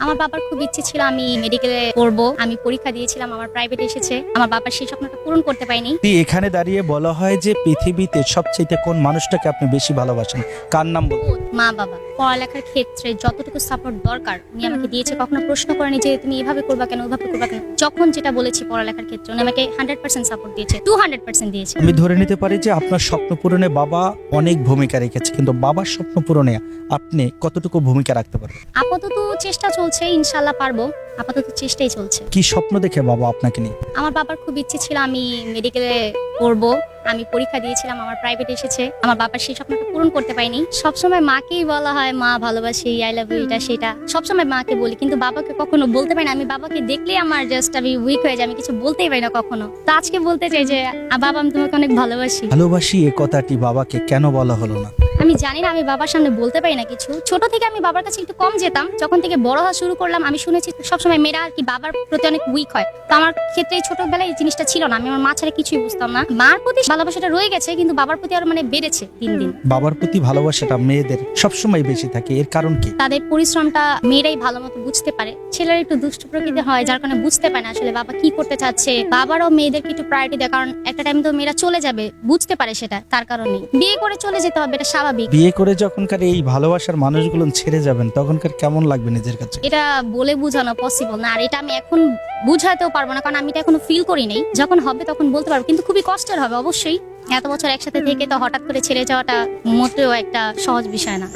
আমার বাবার খুব ইচ্ছে ছিল আমি মেডিকেলে পড়ব। আমি পরীক্ষা দিয়েছিলাম, আমার প্রাইভেট এসেছে। আমার বাবার সেই স্বপ্নটা পূরণ করতে পারিনি। এখানে দাঁড়িয়ে বলা হয় যে পৃথিবীতে সবচেয়ে কোন মানুষটাকে আপনি বেশি ভালোবাসেন, কার নাম বলবো? মা বাবা পড়ালেখার ক্ষেত্রে যতটুকু সাপোর্ট দরকার উনি আমাকে দিয়েছে। কখনো প্রশ্ন করেনি যে তুমি এভাবে করবা কেন, ওভাবে করবা কেন। যখন যেটা বলেছি পড়ালেখার ক্ষেত্রে উনি আমাকে 100% সাপোর্ট দিয়েছে, 200% দিয়েছে। আমি ধরে নিতে পারি যে আপনার স্বপ্ন পূরণে বাবা অনেক ভূমিকা রেখেছে, কিন্তু বাবার স্বপ্ন পূরণে আপনি কতটুকু ভূমিকা রাখতে পারবেন? আপাতত চেষ্টা চলছে, ইনশাল্লাহ পারবো। আপাতত চেষ্টাই চলছে। কি স্বপ্ন দেখে বাবা আপনাকে নিয়ে? আমার বাবার খুব ইচ্ছে ছিল আমি মেডিকেলে পড়বো। আমি পরীক্ষা দিয়েছিলাম, আমার প্রাইভেট এসেছে। আমার বাবার সেই স্বপ্নটা পূরণ করতে পারিনি। সবসময় মাকেই বলা হয় মা ভালোবাসি, আই লাভ ইউ, এটা সেটা সবসময় মাকে বলি, কিন্তু বাবাকে কখনো বলতে পারি না। আমি বাবাকে দেখলেই আমার জাস্ট আমি উইক হয়ে যাই, আমি কিছু বলতেই পারি না কখনো। তো আজকে বলতে চাই যে বাবা আমি তোমাকে অনেক ভালোবাসি। ভালোবাসি এ কথাটি বাবাকে কেন বলা হলো না? আমি জানি না, আমি বাবার সামনে বলতে পারি না কিছু। ছোট থেকে আমি বাবার কাছে একটু কম যেতাম। যখন থেকে বড় হওয়া শুরু করলাম আমি শুনেছি সবসময় মেয়েরা আর কি বাবার প্রতি অনেক উইক হয়। তো আমার ক্ষেত্রে ছোটবেলায় এই জিনিসটা ছিল না। আমি আমার মা ছাড়া কিছুই বুঝতাম না। মার প্রতি ভালোবাসাটা রয়ে গেছে, কিন্তু বাবার প্রতি আরো বেড়েছে দিন দিন। বাবার প্রতি ভালোবাসাটা মেয়েদের সবসময় বেশি থাকে, এর কারণ কি? তাদের পরিশ্রমটা মেয়েরাই ভালো মতো বুঝতে পারে। ছেলেরা একটু দুষ্ট প্রকৃতি হয়, যার কারণে বুঝতে পারে না আসলে বাবা কি করতে চাচ্ছে। বাবারও মেয়েদেরকে একটু প্রায়োরিটি দেয়, কারণ একটা টাইম তো মেয়েরা চলে যাবে, বুঝতে পারে সেটা। তার কারণে বিয়ে করে চলে যেতে হবে, এটা স্বাভাবিক। বিয়ে করে যখনকার এই ভালোবাসার মানুষগুলো ছেড়ে যাবেন তখনকার কেমন লাগবে নিজের কাছে? এটা বলে বোঝানো পসিবল না, আর এটা আমি এখন বুঝাতেও পারবো না, কারণ আমি এটা এখনো ফিল করি নাই। যখন হবে তখন বলতে পারবো, কিন্তু খুবই কষ্টের হবে অবশ্যই। এত বছর একসাথে থেকে তো হঠাৎ করে ছেড়ে যাওয়াটা মোটেও একটা সহজ বিষয় না।